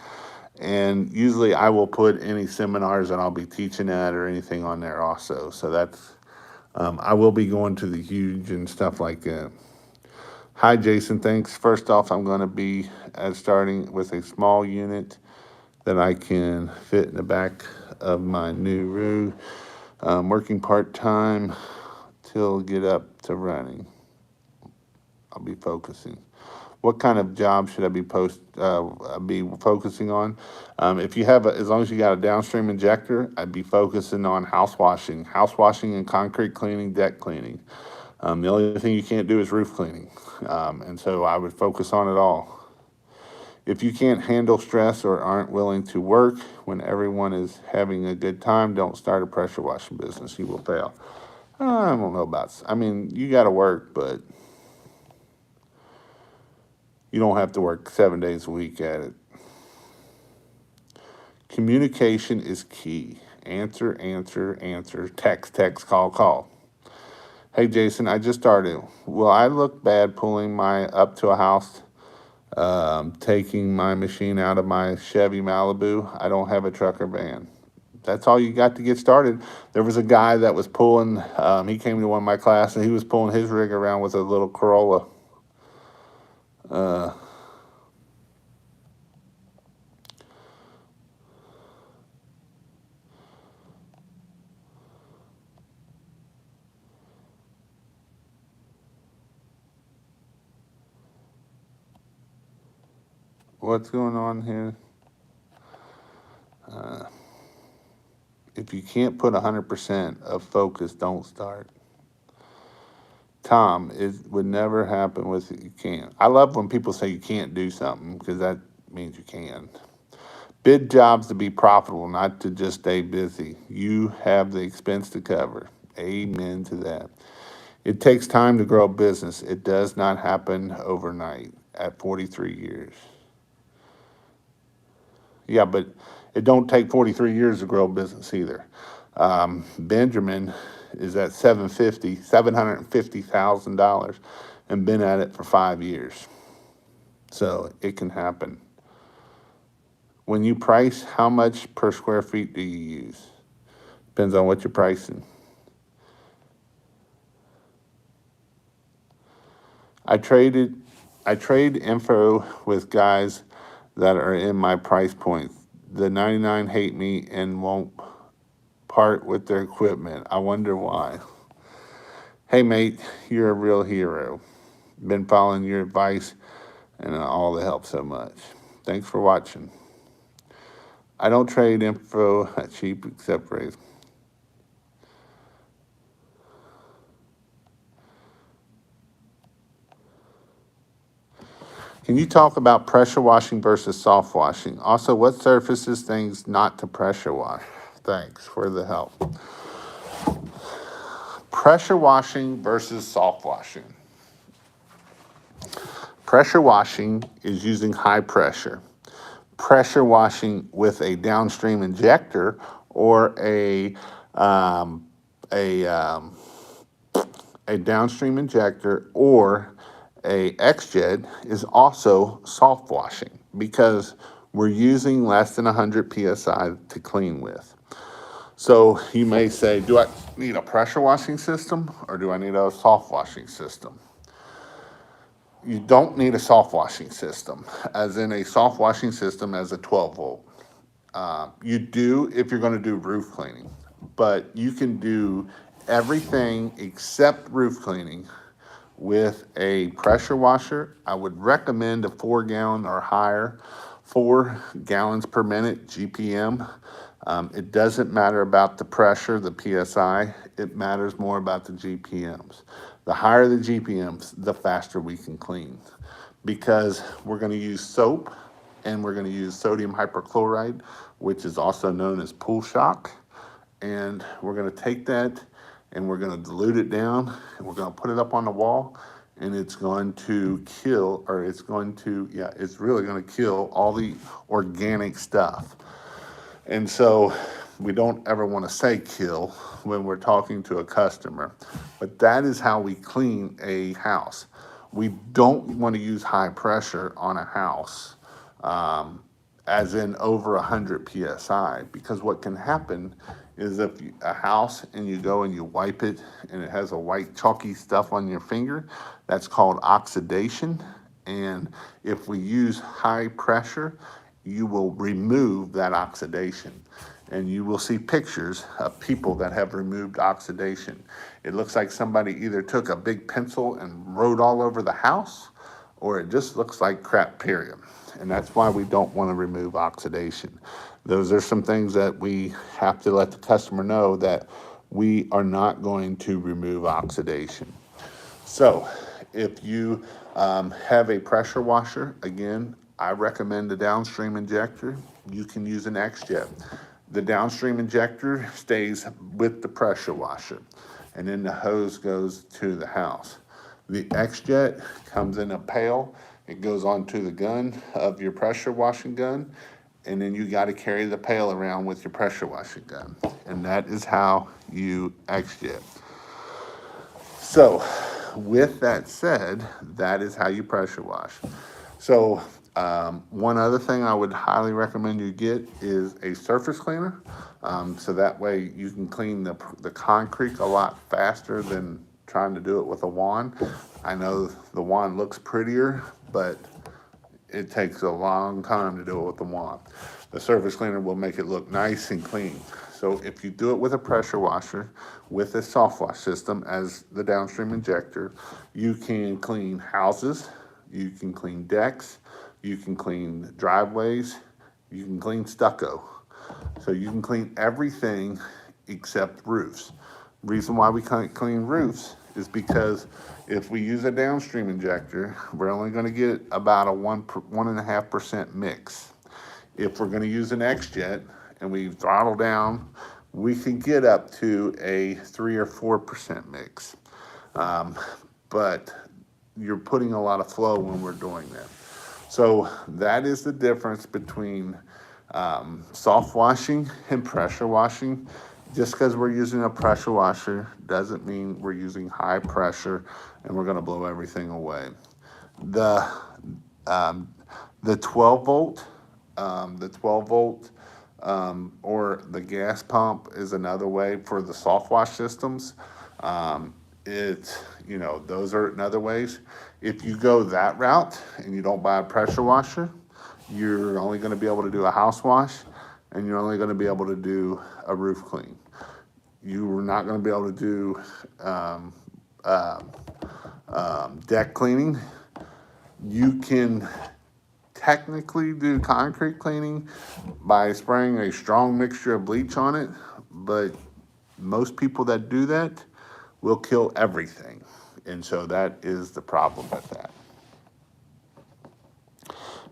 And usually I will put any seminars that I'll be teaching at or anything on there also. So I will be going to the huge and stuff like that. Hi, Jason. Thanks. First off, I'm going to be starting with a small unit that I can fit in the back of my new roof. Working part-time till get up to running. I'll be focusing. What kind of job should I be focusing on? If you have, as long as you got a downstream injector, I'd be focusing on house washing and concrete cleaning, deck cleaning. The only thing you can't do is roof cleaning, and so I would focus on it all. If you can't handle stress or aren't willing to work when everyone is having a good time, don't start a pressure washing business. You will fail. I don't know about. I mean, you got to work, but you don't have to work 7 days a week at it. Communication is key. Answer, answer, answer. Text, text, call, call. Hey, Jason, I just started. Will I look bad pulling my up to a house, taking my machine out of my Chevy Malibu? I don't have a truck or van. That's all you got to get started. There was a guy that was pulling, he came to one of my classes, and he was pulling his rig around with a little Corolla. Uh, what's going on here? Uh, if you can't put 100% of focus, don't start. Tom, it would never happen with you can't. I love when people say you can't do something because that means you can. Bid jobs to be profitable, not to just stay busy. You have the expense to cover. Amen to that. It takes time to grow a business. It does not happen overnight at 43 years. Yeah, but it don't take 43 years to grow a business either. Benjamin is at 750,000 dollars and been at it for 5 years. So it can happen. When you price, how much per square feet do you use? Depends on what you're pricing. I traded I trade info with guys that are in my price points. The 99 hate me and won't part with their equipment. I wonder why. Hey mate, you're a real hero. Been following your advice and all the help so much. Thanks for watching. I don't trade info at cheap except raise. Can you talk about pressure washing versus soft washing? Also, what surfaces things not to pressure wash? Thanks for the help. Pressure washing versus soft washing. Pressure washing is using high pressure. Pressure washing with a downstream injector or um, a um, a downstream injector or a XJet is also soft washing because we're using less than 100 psi to clean with. So you may say, do I need a pressure washing system or do I need a soft washing system? You don't need a soft washing system, as in a soft washing system as a 12 volt. You do if you're going to do roof cleaning, but you can do everything except roof cleaning with a pressure washer. I would recommend a 4 gallon or higher, 4 gallons per minute GPM. It doesn't matter about the pressure, the PSI. It matters more about the GPMs. The higher the GPMs, the faster we can clean because we're going to use soap and we're going to use sodium hypochlorite, which is also known as pool shock. And we're going to take that and we're going to dilute it down and we're going to put it up on the wall and it's going to kill, or it's going to, yeah, it's really going to kill all the organic stuff. And so we don't ever want to say kill when we're talking to a customer, but that is how we clean a house. We don't want to use high pressure on a house, as in over 100 psi, because what can happen is if a house and you go and you wipe it and it has a white chalky stuff on your finger, that's called oxidation. And if we use high pressure, you will remove that oxidation. And you will see pictures of people that have removed oxidation. It looks like somebody either took a big pencil and wrote all over the house, or it just looks like crap, period. And that's why we don't want to remove oxidation. Those are some things that we have to let the customer know that we are not going to remove oxidation. So if you have a pressure washer, again, I recommend the downstream injector. You can use an XJet. The downstream injector stays with the pressure washer, and then the hose goes to the house. The XJet comes in a pail. It goes onto the gun of your pressure washing gun, and then you got to carry the pail around with your pressure washing gun. And that is how you XJet. So, with that said, that is how you pressure wash. So, one other thing I would highly recommend you get is a surface cleaner. So that way you can clean the concrete a lot faster than trying to do it with a wand. I know the wand looks prettier, but it takes a long time to do it with the wand. The surface cleaner will make it look nice and clean. So if you do it with a pressure washer, with a soft wash system as the downstream injector, you can clean houses, you can clean decks, you can clean driveways, you can clean stucco. So you can clean everything except roofs. Reason why we can't clean roofs is because if we use a downstream injector, we're only going to get about a 1.5% mix. If we're going to use an XJet and we throttle down, we can get up to a 3 or 4% mix. Um, but you're putting a lot of flow when we're doing that. So that is the difference between soft washing and pressure washing. Just because we're using a pressure washer doesn't mean we're using high pressure and we're going to blow everything away. The um, the 12 volt, the 12 volt, or the gas pump is another way for the soft wash systems. Um, it's, those are another ways. If you go that route and you don't buy a pressure washer, you're only going to be able to do a house wash and you're only going to be able to do a roof clean. You're not going to be able to do um, uh, deck cleaning. You can technically do concrete cleaning by spraying a strong mixture of bleach on it, but most people that do that will kill everything. And so that is the problem with that.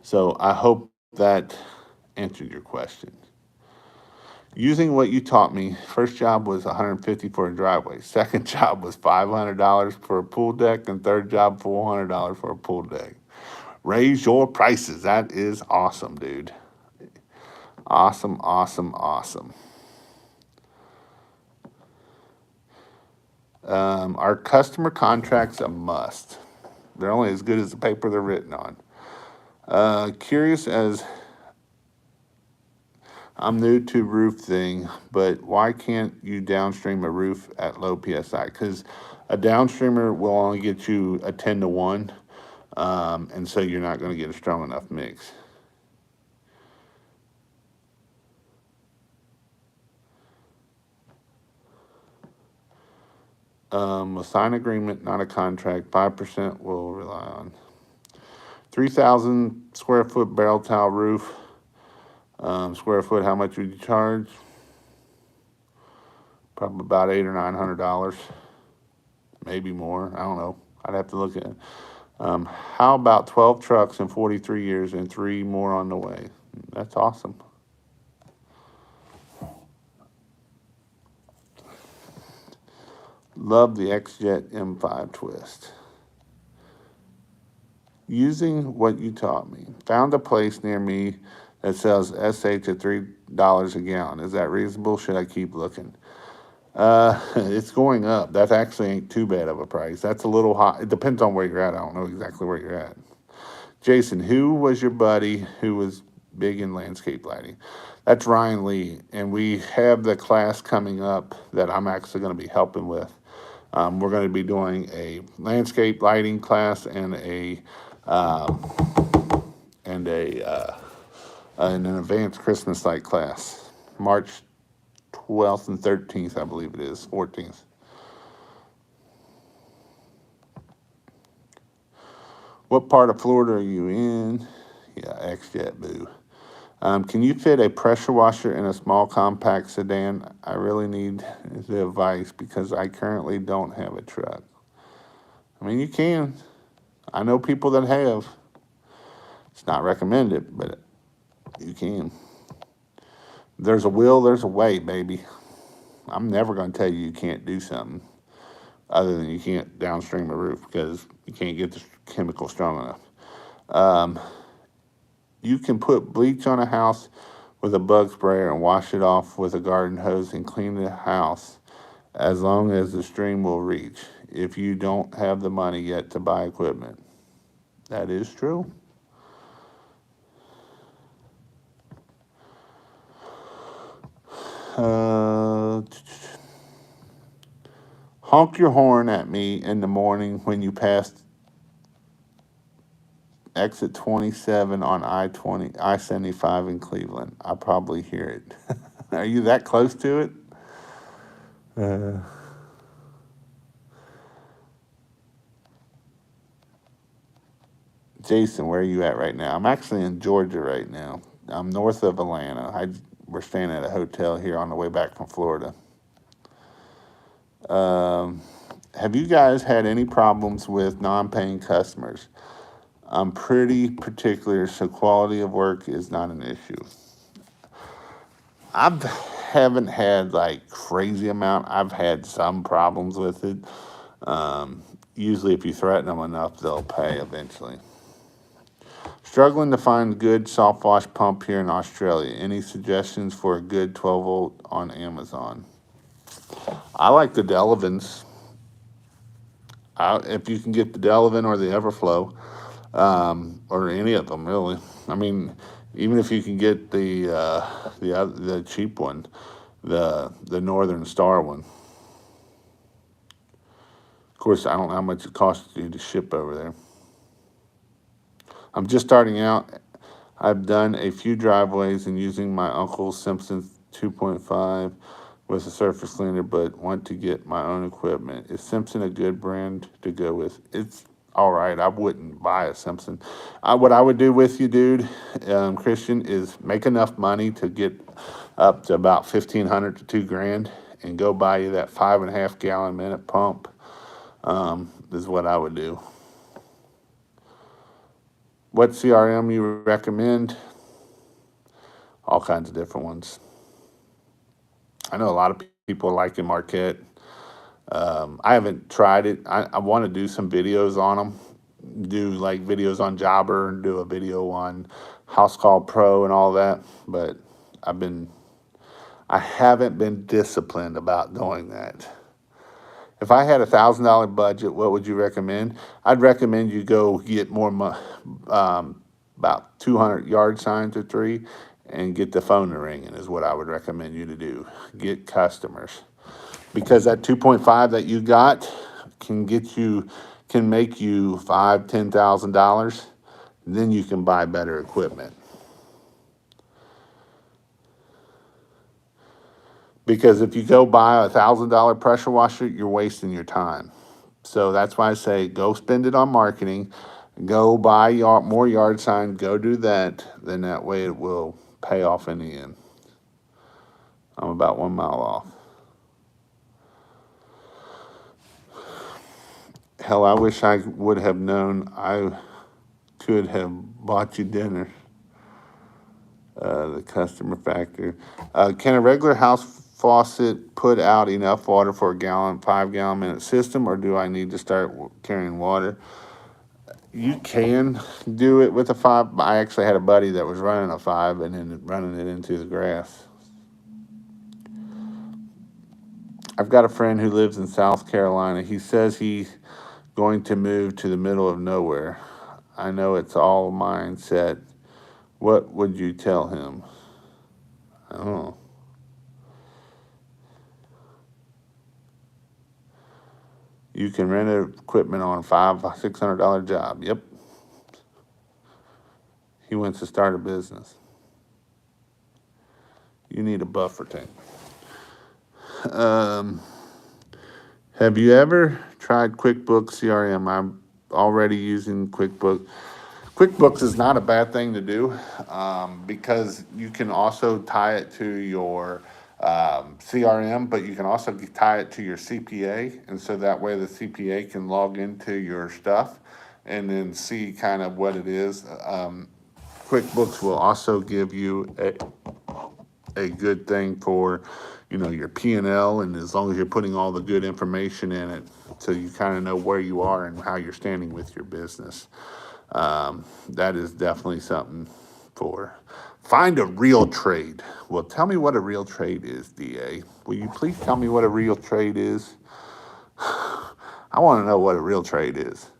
So I hope that answered your question. Using what you taught me, first job was $150 for a driveway. Second job was $500 for a pool deck, and third job $400 for a pool deck. Raise your prices. That is awesome, dude. Awesome, awesome, awesome. Are customer contracts a must? They're only as good as the paper they're written on. Curious as I'm new to roof thing, but why can't you downstream a roof at low PSI? Because a downstreamer will only get you a 10-to-1, and so you're not going to get a strong enough mix. A sign agreement, not a contract. 5% will rely on. 3,000 square foot barrel tile roof. Square foot, how much would you charge? Probably about $800 or $900, maybe more. I don't know. I'd have to look at it. How about 12 trucks in 43 years and 3 more on the way? That's awesome. Love the XJet M5 twist. Using what you taught me, found a place near me that sells SH at $3 a gallon. Is that reasonable? Should I keep looking? It's going up. That actually ain't too bad of a price. That's a little high. It depends on where you're at. I don't know exactly where you're at. Jason, who was your buddy who was big in landscape lighting? That's Ryan Lee, and we have the class coming up that I'm actually going to be helping with. We're going to be doing a landscape lighting class and and an advanced Christmas light class, March 12th and 13th, I believe it is, 14th. What part of Florida are you in? Yeah, XJet, boo. Can you fit a pressure washer in a small compact sedan? I really need the advice because I currently don't have a truck. I mean, you can. I know people that have. It's not recommended, but you can. There's a will, there's a way, baby. I'm never going to tell you can't do something other than you can't downstream a roof because you can't get the chemical strong enough. You can put bleach on a house with a bug sprayer and wash it off with a garden hose and clean the house as long as the stream will reach if you don't have the money yet to buy equipment. That is true. Honk your horn at me in the morning when you pass exit 27 on I-75 in Cleveland. I probably hear it. Are you that close to it? Jason, where are you at right now? I'm actually in Georgia right now. I'm north of Atlanta. We're staying at a hotel here on the way back from Florida. Have you guys had any problems with non-paying customers? I'm pretty particular, so quality of work is not an issue. I haven't had like crazy amount. I've had some problems with it. Um, Usually, if you threaten them enough, they'll pay eventually. Struggling to find good soft wash pump here in Australia. Any suggestions for a good 12-volt on Amazon? I like the Delavins. If you can get the Delavin or the Everflow, or any of them really. I mean, even if you can get the cheap one, the Northern Star one. Of course, I don't know how much it costs you to ship over there. I'm just starting out. I've done a few driveways and using my Uncle Simpson's 2.5 with a surface cleaner, but want to get my own equipment. Is Simpson a good brand to go with? It's all right. I wouldn't buy a Simpson. What I would do with you, dude, Christian, is make enough money to get up to about 1,500 to 2 grand, and go buy you that 5.5 gallon minute pump. Is what I would do. What CRM you recommend? All kinds of different ones. I know a lot of people liking Marquette. I haven't tried it. I want to do some videos on them. Do like videos on Jobber and do a video on House Call Pro and all that. But I haven't been disciplined about doing that. If I had $1,000 budget, what would you recommend? I'd recommend you go get about 200 yard signs or three, and get the phone ringing is what I would recommend you to do. Get customers, because that 2.5 that you got can make you $5,000-$10,000. Then you can buy better equipment. Because if you go buy $1,000 pressure washer, you're wasting your time. So that's why I say go spend it on marketing. Go buy more yard sign. Go do that. Then that way it will pay off in the end. I'm about 1 mile off. Hell, I wish I would have known I could have bought you dinner. The customer factor. Can a regular house faucet put out enough water for a 5 gallon minute system, or do I need to start carrying water? You can do it with a 5. I actually had a buddy that was running a 5 and then running it into the grass. I've got a friend who lives in South Carolina. He says he's going to move to the middle of nowhere. I know it's all mindset. What would you tell him? I don't know. You can rent equipment on $500-$600 job. Yep. He wants to start a business. You need a buffer tank. Have you ever tried QuickBooks CRM? I'm already using QuickBooks. QuickBooks is not a bad thing to do, because you can also tie it to your CRM, but you can also tie it to your CPA. And so that way the CPA can log into your stuff and then see kind of what it is. QuickBooks will also give you a good thing for, your P&L, and as long as you're putting all the good information in it, so you kind of know where you are and how you're standing with your business. That is definitely something for. Find a real trade. Well, tell me what a real trade is, DA. Will you please tell me what a real trade is? I want to know what a real trade is,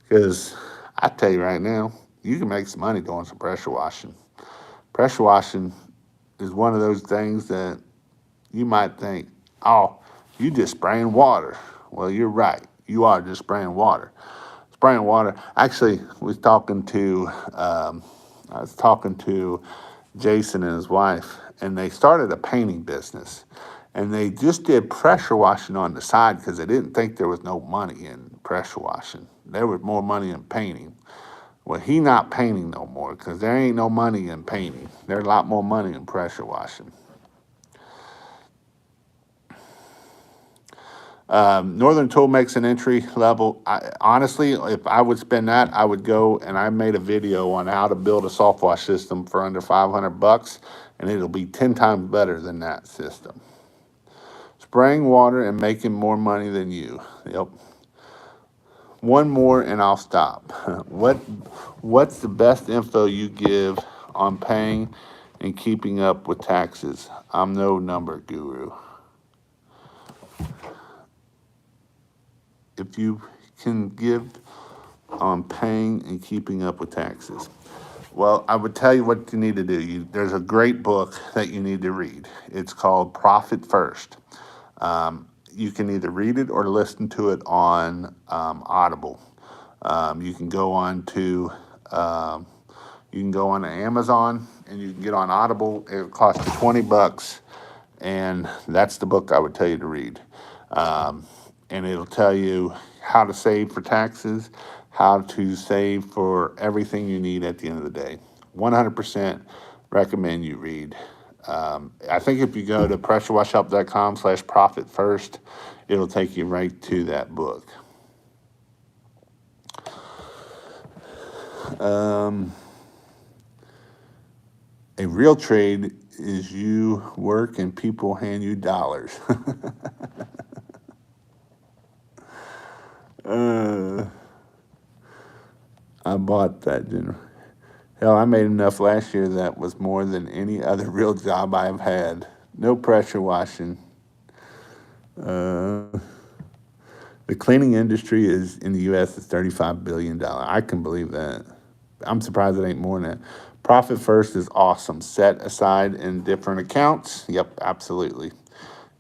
because I tell you right now, you can make some money doing some pressure washing. Pressure washing is one of those things that you might think, oh, you just spraying water. Well, you're right. You are just spraying water. Spraying water. Actually, I was talking to Jason and his wife, and they started a painting business. And they just did pressure washing on the side because they didn't think there was no money in pressure washing. There was more money in painting. Well, he not painting no more because there ain't no money in painting. There's a lot more money in pressure washing. Northern Tool makes an entry level. Honestly, if I would spend that, I would go and I made a video on how to build a soft wash system for under $500, and it'll be 10 times better than that system. Spraying water and making more money than you. Yep. One more and I'll stop. What's the best info you give on paying and keeping up with taxes? I'm no number guru. If you can give on paying and keeping up with taxes. Well, I would tell you what you need to do. There's a great book that you need to read. It's called Profit First. You can either read it or listen to it on Audible. You can go on to Amazon and you can get on Audible. It costs you $20, and that's the book I would tell you to read. And it'll tell you how to save for taxes, how to save for everything you need at the end of the day. 100% recommend you read. I think if you go to pressurewashhelp.com/profit first, it'll take you right to that book. A real trade is you work and people hand you dollars. I bought that, General. Hell, I made enough last year that was more than any other real job I've had. No pressure washing. The cleaning industry is in the U.S. is $35 billion. I can believe that. I'm surprised it ain't more than that. Profit First is awesome. Set aside in different accounts. Yep, absolutely.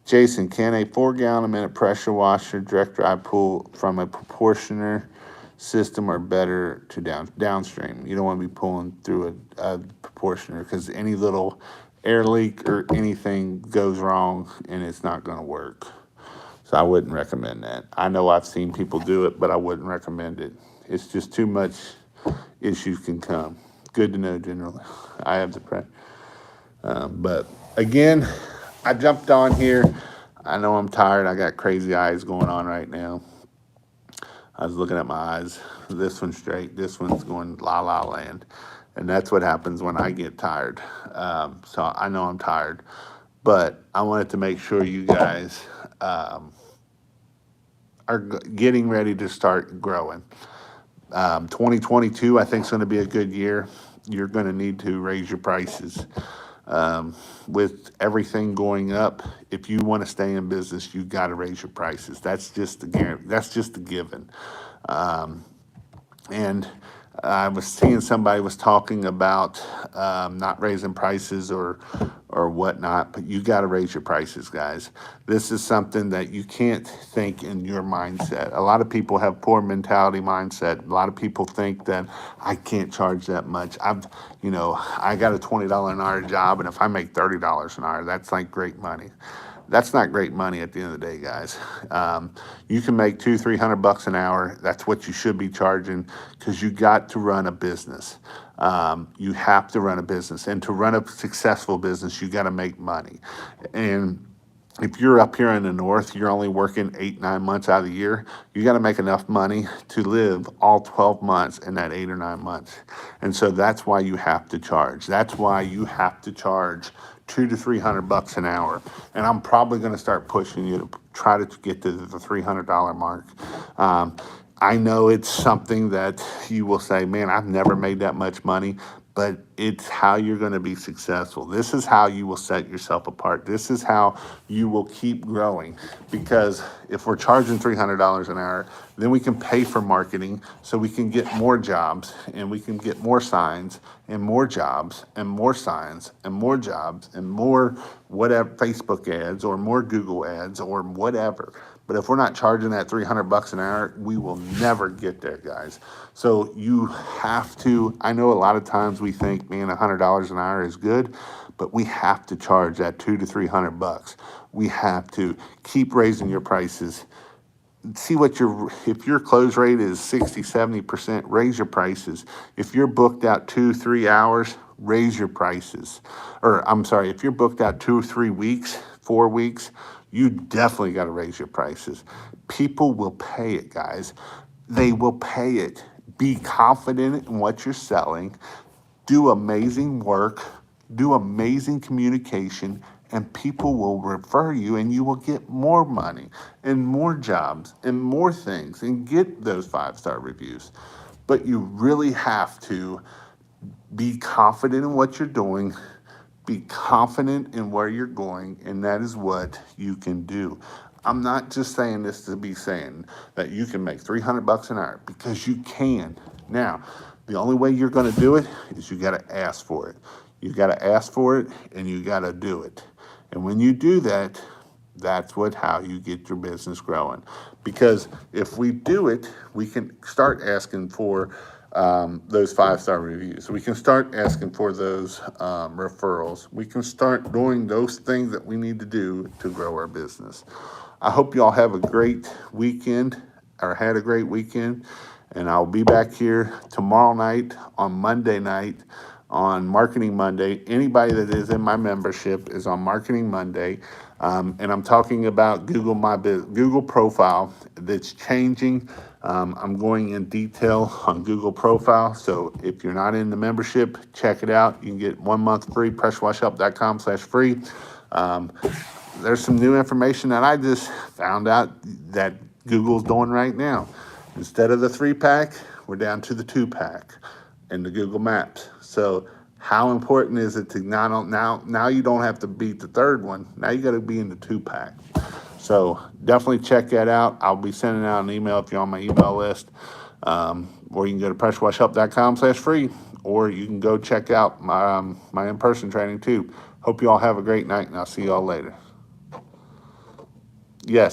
Jason, can a 4-gallon a minute pressure washer direct dry pull from a proportioner system or better to downstream? You don't want to be pulling through a proportioner because any little air leak or anything goes wrong and it's not going to work. So I wouldn't recommend that. I know I've seen people do it, but I wouldn't recommend it. It's just too much issues can come. Good to know, General. I have the prep. But again, I jumped on here. I know I'm tired. I got crazy eyes going on right now. I was looking at my eyes. This one's straight. This one's going la la land. And that's what happens when I get tired. So I know I'm tired. But I wanted to make sure you guys are getting ready to start growing. 2022, I think, is going to be a good year. You're going to need to raise your prices. With everything going up, if you want to stay in business, you got to raise your prices. That's just a given. And I was seeing somebody was talking about not raising prices or whatnot, but you got to raise your prices, guys. This is something that you can't think in your mindset. A lot of people have poor mentality mindset. A lot of people think that I can't charge that much. I got a $20 an hour job, and if I make $30 an hour, that's like great money. That's not great money at the end of the day, guys. You can make $200-300 an hour. That's what you should be charging because you got to run a business. You have to run a business, and to run a successful business, you got to make money. And if you're up here in the north, you're only working 8-9 months out of the year. You got to make enough money to live all 12 months in that 8 or 9 months. And so that's why you have to charge. That's why you have to charge $200-300 an hour. And I'm probably going to start pushing you to try to get to the $300 mark. I know it's something that you will say, man, I've never made that much money, but it's how you're going to be successful. This is how you will set yourself apart. This is how you will keep growing. Because if we're charging $300 an hour, then we can pay for marketing so we can get more jobs, and we can get more signs and more jobs and more signs and more jobs and more whatever, Facebook ads or more Google ads or whatever. But if we're not charging that $300 an hour, we will never get there, guys. So you have to, I know a lot of times we think, man, $100 an hour is good, but we have to charge that $200-300. We have to keep raising your prices. See what if your close rate is 60-70%, raise your prices. If you're booked out 2-3 hours, raise your prices. Or I'm sorry, if you're booked out 2 or 3 weeks, 4 weeks, you definitely got to raise your prices. People will pay it, guys. They will pay it. Be confident in what you're selling. Do amazing work. Do amazing communication, and people will refer you, and you will get more money and more jobs and more things and get those 5-star reviews. But you really have to be confident in what you're doing, be confident in where you're going, and that is what you can do. I'm not just saying this to be saying that you can make 300 bucks an hour, because you can. Now, the only way you're going to do it is you got to ask for it. You got to ask for it, and you got to do it. And when you do that, that's how you get your business growing. Because if we do it, we can start asking for those 5-star reviews. We can start asking for those referrals. We can start doing those things that we need to do to grow our business. I hope you all have a great weekend, or had a great weekend. And I'll be back here tomorrow night, on Monday night, on Marketing Monday. Anybody that is in my membership is on Marketing Monday. And I'm talking about Google profile that's changing. I'm going in detail on Google profile. So if you're not in the membership, check it out. You can get 1 month free, pressurewashhelp.com/free. There's some new information that I just found out that Google's doing right now. Instead of the 3-pack, we're down to the 2-pack in the Google Maps. So how important is it to now you don't have to beat the third one. Now you got to be in the 2-pack. So definitely check that out. I'll be sending out an email if you're on my email list. Or you can go to pressurewashhelp.com/free, or you can go check out my in-person training too. Hope you all have a great night, and I'll see you all later. Yes.